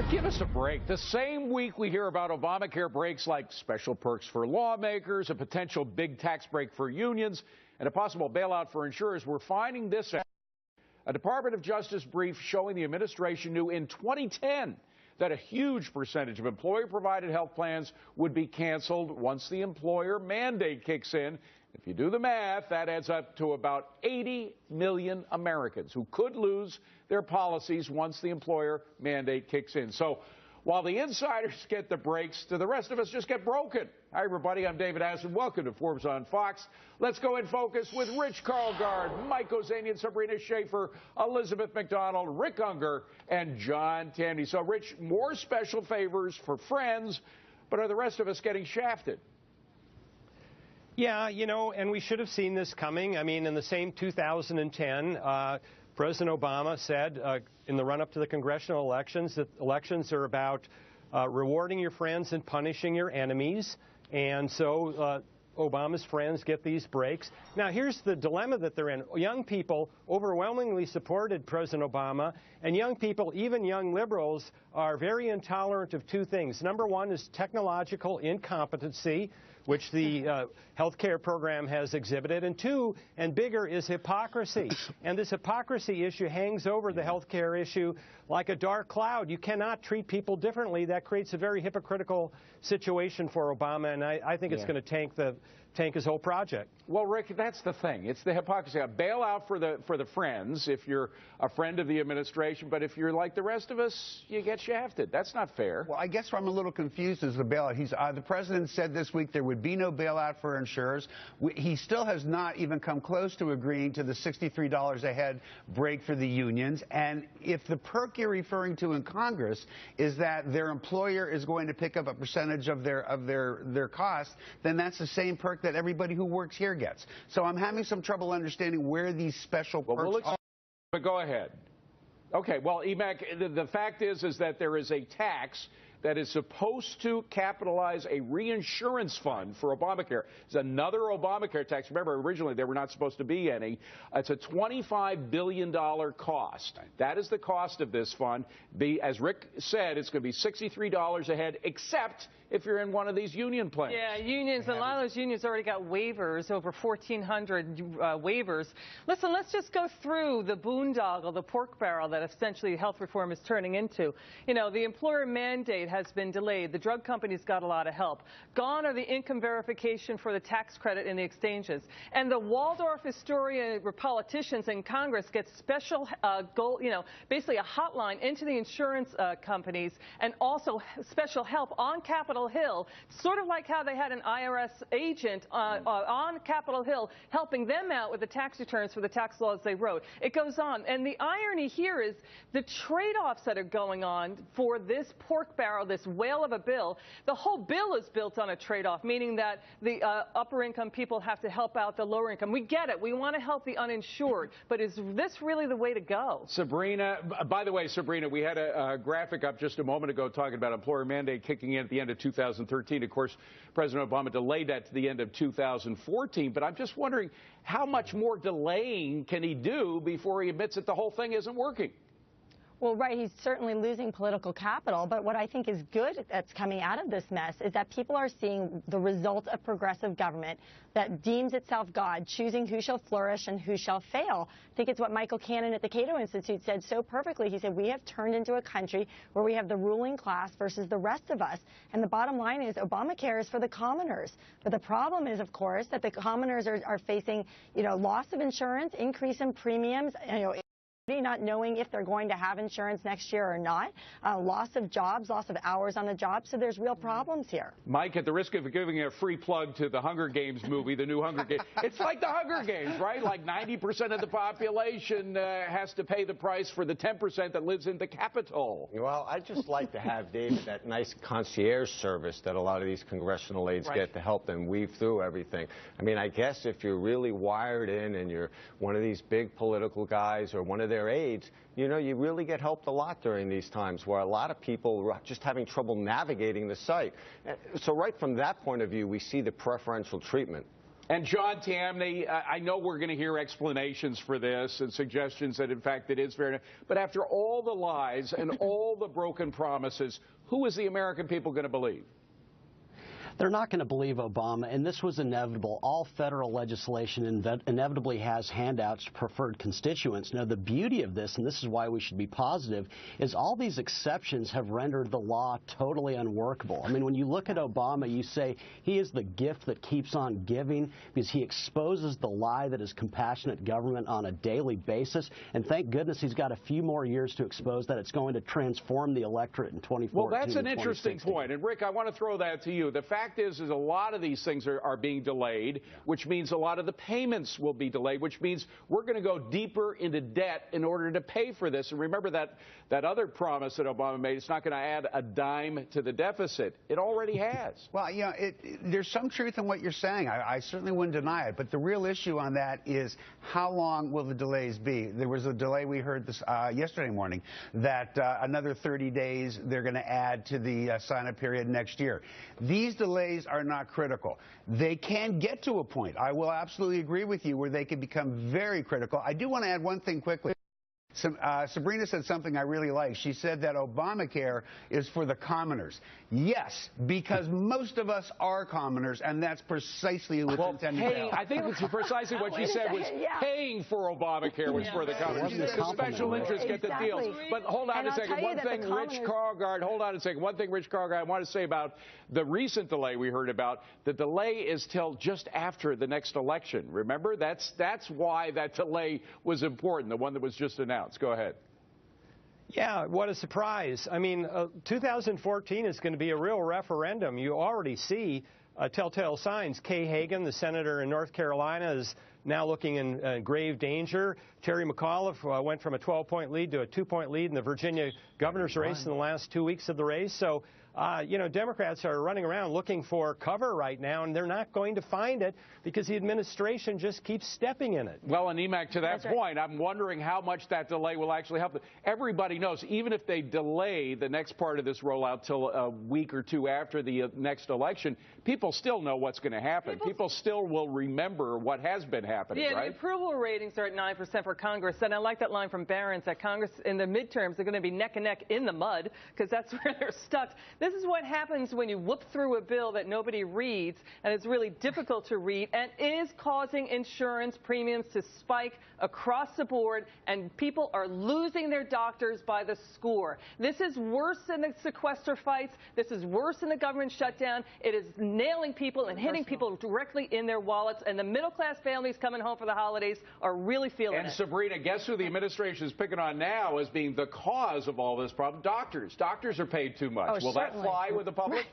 Give us a break. The same week we hear about Obamacare breaks like special perks for lawmakers, a potential big tax break for unions, and a possible bailout for insurers, we're finding this out. A Department of Justice brief showing the administration knew in 2010 that a huge percentage of employer-provided health plans would be canceled once the employer mandate kicks in. If you do the math, that adds up to about 80 million Americans who could lose their policies once the employer mandate kicks in. So while the insiders get the breaks, do the rest of us just get broken? Hi, everybody. I'm David Aston. Welcome to Forbes on Fox. Let's go in focus with Rich Karlgaard, Mike Ozanian, Sabrina Schaeffer, Elizabeth McDonald, Rick Unger, and John Tandy. So, Rich, more special favors for friends, but are the rest of us getting shafted? Yeah, you know, and we should have seen this coming. I mean, in the same 2010, President Obama said in the run-up to the congressional elections that elections are about rewarding your friends and punishing your enemies. And so Obama's friends get these breaks. Now, here's the dilemma that they're in. Young people overwhelmingly supported President Obama, and young people, even young liberals, are very intolerant of two things. Number one is technological incompetency, which the health care program has exhibited, and two, and bigger, is hypocrisy. And this hypocrisy issue hangs over the health care issue like a dark cloud. You cannot treat people differently. That creates a very hypocritical situation for Obama, and I think it's going to tank his whole project. Well, Rick, that's the thing. It's the hypocrisy. A bailout for the friends if you're a friend of the administration, but if you're like the rest of us, you get shafted. That's not fair. Well, I guess where I'm a little confused is the bailout. The president said this week there would be no bailout for insurers. He still has not even come close to agreeing to the $63 a head break for the unions. And if the perk you're referring to in Congress is that their employer is going to pick up a percentage of their costs, then that's the same perk that everybody who works here gets. So I'm having some trouble understanding where these special perks are. But go ahead. Okay, well, Emac, the fact is that there is a tax that is supposed to capitalize a reinsurance fund for Obamacare. It's another Obamacare tax. Remember, originally there were not supposed to be any. It's a $25 billion cost. That is the cost of this fund. As Rick said, it's going to be $63 a head, except if you're in one of these union plans. Yeah, unions, a lot of those unions already got waivers, over 1,400 waivers. Listen, let's just go through the boondoggle, the pork barrel that essentially health reform is turning into. You know, the employer mandate has been delayed. The drug companies got a lot of help. Gone are the income verification for the tax credit in the exchanges. And the Waldorf Astoria politicians in Congress get special basically a hotline into the insurance companies, and also special help on Capitol Hill, sort of like how they had an IRS agent on Capitol Hill helping them out with the tax returns for the tax laws they wrote. It goes on. And the irony here is the trade-offs that are going on for this pork barrel, this whale of a bill. The whole bill is built on a trade-off, meaning that the upper income people have to help out the lower income. We get it. We want to help the uninsured. But is this really the way to go? Sabrina, by the way, Sabrina, we had a graphic up just a moment ago talking about employer mandate kicking in at the end of 2013. Of course, President Obama delayed that to the end of 2014. But I'm just wondering, how much more delaying can he do before he admits that the whole thing isn't working? Well, right, he's certainly losing political capital, but what I think is good that's coming out of this mess is that people are seeing the result of progressive government that deems itself God, choosing who shall flourish and who shall fail. I think it's what Michael Cannon at the Cato Institute said so perfectly. He said, we have turned into a country where we have the ruling class versus the rest of us. And the bottom line is Obamacare is for the commoners. But the problem is, of course, that the commoners are facing, loss of insurance, increase in premiums, not knowing if they're going to have insurance next year or not, loss of jobs, loss of hours on the job. So there's real problems here. Mike, at the risk of giving a free plug to the Hunger Games movie, the new Hunger Games, it's like the Hunger Games, right? Like 90% of the population has to pay the price for the 10% that lives in the Capitol. Well, I'd just like to have, David, that nice concierge service that a lot of these congressional aides get to help them weave through everything. I mean, I guess if you're really wired in and you're one of these big political guys or one of their aides, you really get helped a lot during these times where a lot of people are just having trouble navigating the site. So right from that point of view, we see the preferential treatment. And John Tamney, I know we're going to hear explanations for this and suggestions that, in fact, it is fair. But after all the lies and all the broken promises, who is the American people going to believe? They're not going to believe Obama, and this was inevitable. All federal legislation inevitably has handouts to preferred constituents. Now, the beauty of this, and this is why we should be positive, is all these exceptions have rendered the law totally unworkable. I mean, when you look at Obama, you say he is the gift that keeps on giving because he exposes the lie that is compassionate government on a daily basis, and thank goodness he's got a few more years to expose that. It's going to transform the electorate in 2014. Well, that's an interesting point, and Rick, I want to throw that to you. The fact is a lot of these things are being delayed, which means a lot of the payments will be delayed, which means we're going to go deeper into debt in order to pay for this. And remember that other promise that Obama made, it's not going to add a dime to the deficit. It already has. Well, you know, there's some truth in what you're saying. I certainly wouldn't deny it. But the real issue on that is how long will the delays be? There was a delay we heard this yesterday morning that another 30 days they're going to add to the sign-up period next year. These delays are not critical. They can get to a point, I will absolutely agree with you, where they can become very critical. I do want to add one thing quickly. Sabrina said something I really like. She said that Obamacare is for the commoners. Yes, because most of us are commoners, and that's precisely what's intended to happen. I think it's precisely what she said was paying for Obamacare was for the commoners. The special interests get the deals. But hold on a second. One thing, Rich Karlgaard, hold on a second. One thing, Rich Karlgaard, I want to say about the recent delay we heard about. The delay is till just after the next election. Remember? That's why that delay was important, the one that was just announced. Go ahead. Yeah, what a surprise. I mean, 2014 is going to be a real referendum. You already see telltale signs. Kay Hagan, the senator in North Carolina, is now looking in grave danger. Terry McAuliffe went from a 12-point lead to a 2-point lead in the Virginia governor's race in the last 2 weeks of the race. So, you know, Democrats are running around looking for cover right now, and they're not going to find it because the administration just keeps stepping in it. Well, and Emac, to that point, I'm wondering how much that delay will actually help. Everybody knows, even if they delay the next part of this rollout till a week or two after the next election, people still know what's going to happen. People still will remember what has been happening, right? The approval ratings are at 9% for Congress, and I like that line from Barron's that Congress in the midterms are going to be neck and neck in the mud because that's where they're stuck. This is what happens when you whoop through a bill that nobody reads, and it's really difficult to read, and is causing insurance premiums to spike across the board, and people are losing their doctors by the score. This is worse than the sequester fights. This is worse than the government shutdown. It is nailing people and hitting people directly in their wallets, and the middle-class families coming home for the holidays are really feeling it. And Sabrina, guess who the administration is picking on now as being the cause of all this problem? Doctors. Doctors are paid too much. Will that fly with the public?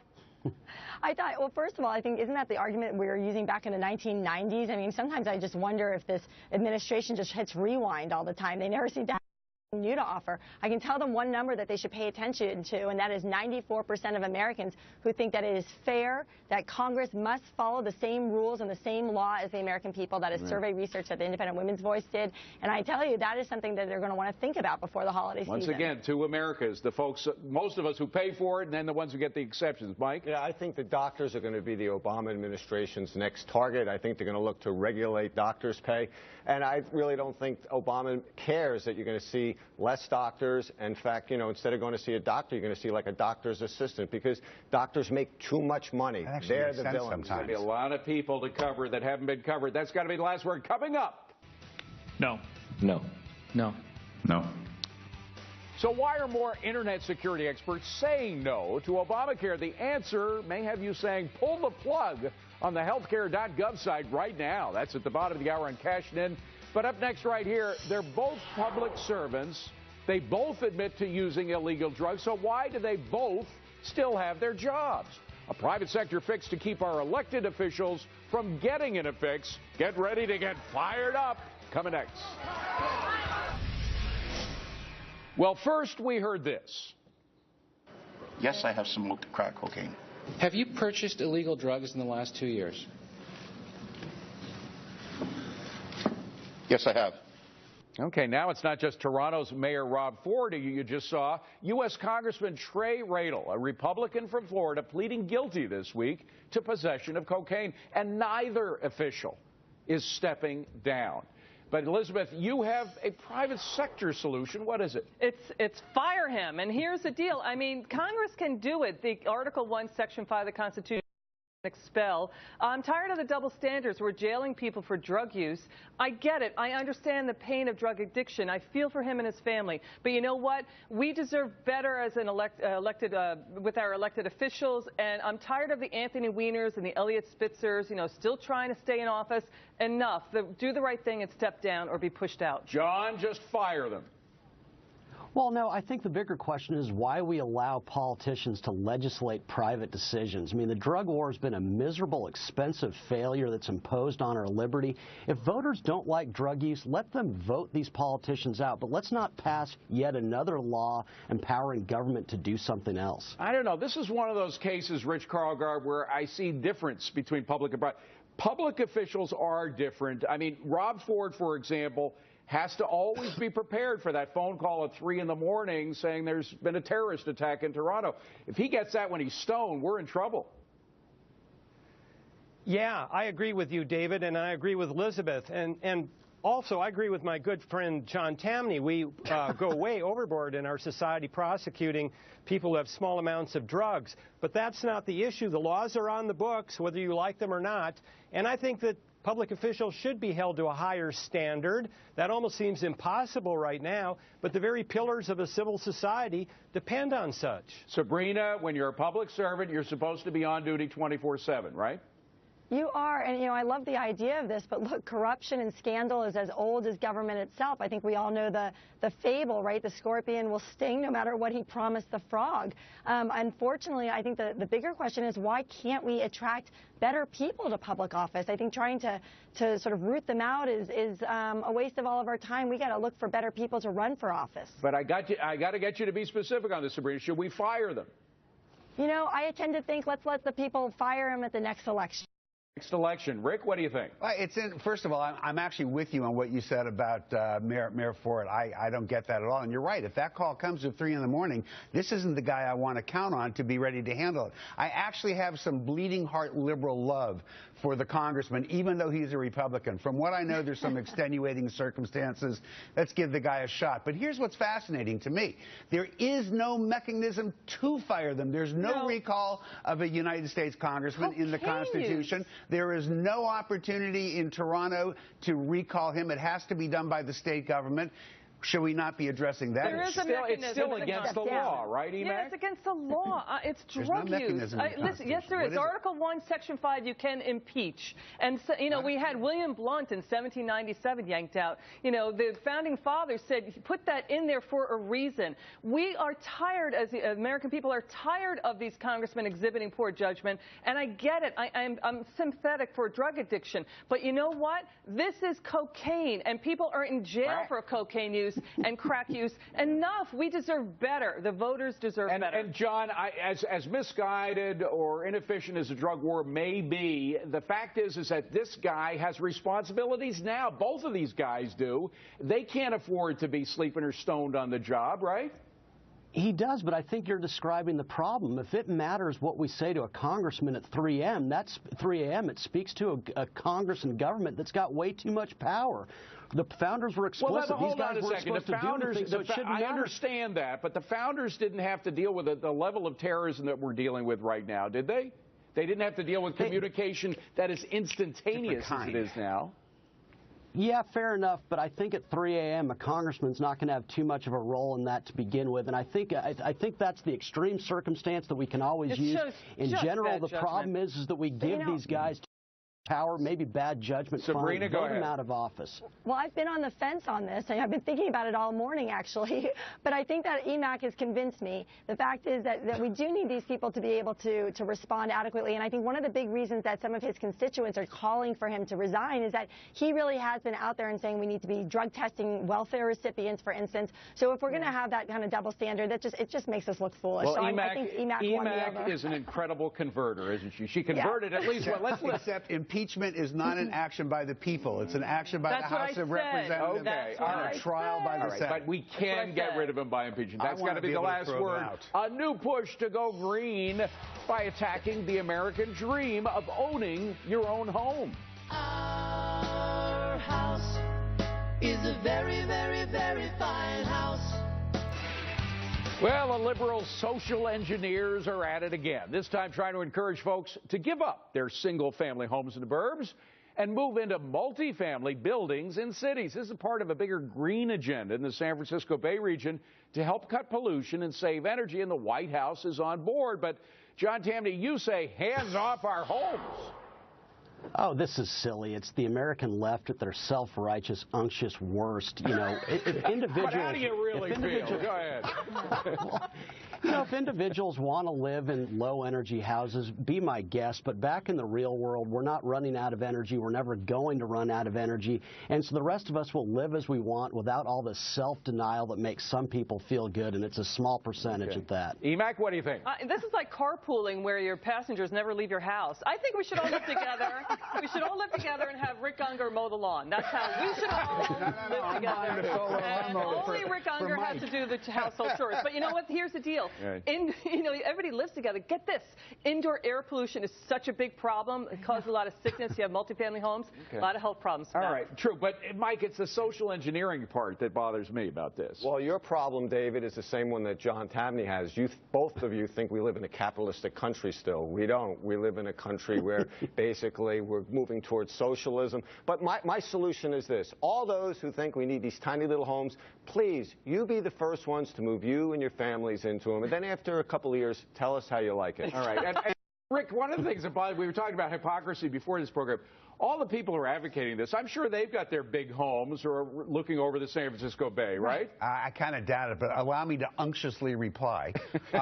I thought, well, first of all, I think, isn't that the argument we were using back in the 1990s? I mean, sometimes I just wonder if this administration just hits rewind all the time. They never seem to have new to offer. I can tell them one number that they should pay attention to, and that is 94% of Americans who think that it is fair that Congress must follow the same rules and the same law as the American people. That is survey research that the Independent Women's Voice did. And I tell you, that is something that they're going to want to think about before the holiday season. Once again, two Americas, the folks, most of us who pay for it, and then the ones who get the exceptions. Mike? Yeah, I think the doctors are going to be the Obama administration's next target. I think they're going to look to regulate doctors' pay. And I really don't think Obama cares that you're going to see less doctors. In fact, you know, instead of going to see a doctor, you're going to see like a doctor's assistant because doctors make too much money. They're the villains. There's going to be a lot of people to cover that haven't been covered. That's got to be the last word. Coming up. No. No. No. No. So why are more internet security experts saying no to Obamacare? The answer may have you saying pull the plug on the healthcare.gov site right now. That's at the bottom of the hour on Cashing In. But up next right here, they're both public servants. They both admit to using illegal drugs. So why do they both still have their jobs? A private sector fix to keep our elected officials from getting in a fix. Get ready to get fired up. Coming next. Well, first we heard this. Yes, I have smoked crack cocaine. Have you purchased illegal drugs in the last 2 years? Yes, I have. Okay, now it's not just Toronto's Mayor Rob Ford who you just saw. U.S. Congressman Trey Radel, a Republican from Florida, pleading guilty this week to possession of cocaine, and neither official is stepping down. But, Elizabeth, you have a private sector solution. What is it? It's fire him. And here's the deal. I mean, Congress can do it. The Article 1, Section 5 of the Constitution. Expel. I'm tired of the double standards. We're jailing people for drug use. I get it. I understand the pain of drug addiction. I feel for him and his family. But you know what? We deserve better as an with our elected officials. And I'm tired of the Anthony Wieners and the Elliot Spitzers, still trying to stay in office. Enough. Do the right thing and step down or be pushed out. John, just fire them. Well, no, I think the bigger question is why we allow politicians to legislate private decisions. I mean, the drug war has been a miserable, expensive failure that's imposed on our liberty. If voters don't like drug use, let them vote these politicians out. But let's not pass yet another law empowering government to do something else. I don't know. This is one of those cases, Rich Karlgaard, where I see difference between public and private. Public officials are different. I mean, Rob Ford, for example, has to always be prepared for that phone call at 3 in the morning saying there's been a terrorist attack in Toronto. If he gets that when he's stoned, we're in trouble. Yeah, I agree with you, David, and I agree with Elizabeth. And also, I agree with my good friend John Tamney. We go way overboard in our society prosecuting people who have small amounts of drugs. But that's not the issue. The laws are on the books, whether you like them or not. And I think that public officials should be held to a higher standard. That almost seems impossible right now, but the very pillars of a civil society depend on such. Sabrina, when you're a public servant, you're supposed to be on duty 24/7, right? You are, and I love the idea of this, but look, corruption and scandal is as old as government itself. I think we all know the fable, right? The scorpion will sting no matter what he promised the frog. Unfortunately, I think the bigger question is why can't we attract better people to public office? I think trying to sort of root them out is a waste of all of our time. We got to look for better people to run for office. But I got to get you to be specific on this, Sabrina. Should we fire them? I tend to think let's let the people fire him at the next election. Next election. Rick, what do you think? First of all, I'm actually with you on what you said about Mayor Ford. I don't get that at all. And you're right. If that call comes at 3 in the morning, this isn't the guy I want to count on to be ready to handle it. I actually have some bleeding heart liberal love for the congressman, even though he's a Republican. From what I know, there's some extenuating circumstances. Let's give the guy a shot. But here's what's fascinating to me. There is no mechanism to fire them. There's no recall of a United States congressman in the Constitution. There is no opportunity in Toronto to recall him. It has to be done by the state government. Should we not be addressing that? It's still against the law, right, Emac? Yeah, it's against the law. It's drug use. Listen, yes, there is. Article 1, Section 5, you can impeach. And, so, we had William Blount in 1797 yanked out. The founding fathers said, put that in there for a reason. We are tired, as the American people are tired of these congressmen exhibiting poor judgment. And I get it. I'm sympathetic for drug addiction. But you know what? This is cocaine, and people are in jail for cocaine use and crack use. Enough. We deserve better. The voters deserve better. And John, as misguided or inefficient as the drug war may be, the fact is that this guy has responsibilities now. Both of these guys do. They can't afford to be sleeping or stoned on the job, right? He does, but I think you're describing the problem. If it matters what we say to a congressman at 3 a.m., that's 3 a.m. It speaks to a Congress and government that's got way too much power. The founders were explicit. Well, hold on a second. I understand that, but the founders didn't have to deal with the level of terrorism that we're dealing with right now, did they? They didn't have to deal with communication that is instantaneous as it is now. Yeah, fair enough, but I think at 3 a.m. a congressman's not going to have too much of a role in that to begin with, and I think that's the extreme circumstance that we can always use. In general, the problem is that we give these guys power, maybe bad judgment. Sabrina, go ahead. Vote him out of office. Well, I've been on the fence on this, and I've been thinking about it all morning, actually. But I think that EMAC has convinced me. The fact is that we do need these people to be able to respond adequately. And I think one of the big reasons that some of his constituents are calling for him to resign is that he really has been out there and saying we need to be drug testing welfare recipients, for instance. So if we're going to have that kind of double standard, it just makes us look foolish. Well, so I think EMAC won me over. is an incredible converter, isn't she? She converted at least. Let's accept impeachment. impeachment is not an action by the people. It's an action by the House of Representatives and a trial by the Senate. But we can get rid of him by impeachment. That's got to be the last word. A new push to go green by attacking the American dream of owning your own home. Our house is a very, very, very fine house. Well, the liberal social engineers are at it again, this time trying to encourage folks to give up their single-family homes in the burbs and move into multifamily buildings in cities. This is part of a bigger green agenda in the San Francisco Bay region to help cut pollution and save energy, and the White House is on board. But, John Tamny, you say hands off our homes. Oh, this is silly. It's the American left at their self-righteous, unctuous worst. You know, if individuals... But how do you really feel? Go ahead. You know, if individuals want to live in low-energy houses, be my guest. But back in the real world, we're not running out of energy. We're never going to run out of energy. And so the rest of us will live as we want without all the self-denial that makes some people feel good, and it's a small percentage at that. Emac, what do you think? This is like carpooling where your passengers never leave your house. I think we should all live together. We should all live together and have Rick Unger mow the lawn. That's how we should all live together. And only Rick Unger has to do the household chores. But you know what? Here's the deal. Right. Everybody lives together. Get this. Indoor air pollution is such a big problem. It causes a lot of sickness. You have multifamily homes, a lot of health problems. All right, true. But, Mike, it's the social engineering part that bothers me about this. Well, your problem, David, is the same one that John Tamny has. Both of you think we live in a capitalistic country still. We don't. We live in a country where basically we're moving towards socialism. But my solution is this. All those who think we need these tiny little homes, please, you be the first ones to move you and your families into them. And then after a couple of years, tell us how you like it. All right. And Rick, one of the things that bothered, we were talking about hypocrisy before this program. All the people who are advocating this, I'm sure they've got their big homes or are looking over the San Francisco Bay, right? I kind of doubt it, but allow me to unctuously reply. Go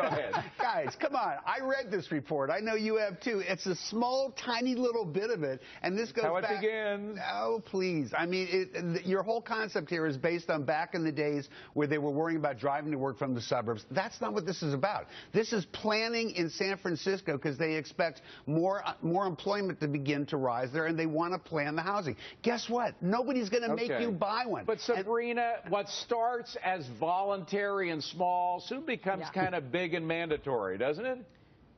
ahead. Guys, come on. I read this report. I know you have too. It's a small, tiny little bit of it, and this goes back. How it begins. Oh, please. I mean, your whole concept here is based on back in the days where they were worrying about driving to work from the suburbs. That's not what this is about. This is planning in San Francisco because they expect more employment to begin to rise there, and they want to plan the housing. Guess what? Nobody's going to make you buy one. But Sabrina, what starts as voluntary and small soon becomes kind of big and mandatory, doesn't it?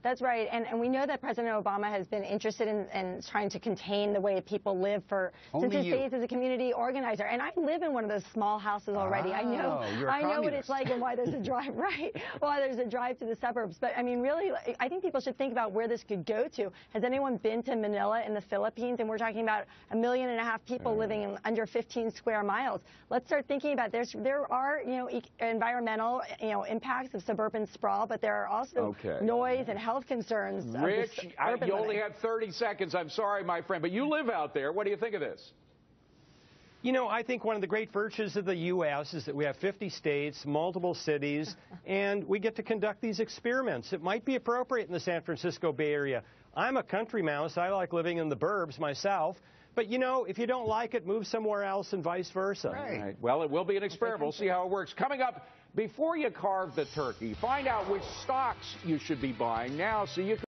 That's right, and we know that President Obama has been interested in trying to contain the way people live since his days as a community organizer. And I live in one of those small houses already. I know what it's like and why there's a drive, why there's a drive to the suburbs. But I mean, really, I think people should think about where this could go to. Has anyone been to Manila in the Philippines? And we're talking about 1.5 million people living in under 15 square miles. Let's start thinking about there are environmental impacts of suburban sprawl, but there are also noise and health concerns. Rich, you only have 30 seconds. I'm sorry, my friend, but you live out there. What do you think of this? You know, I think one of the great virtues of the U.S. is that we have 50 states, multiple cities, and we get to conduct these experiments. It might be appropriate in the San Francisco Bay Area. I'm a country mouse. I like living in the burbs myself. But, you know, if you don't like it, move somewhere else and vice versa. Right. Well, it will be an experiment. We'll see how it works. Coming up, before you carve the turkey, find out which stocks you should be buying now so you can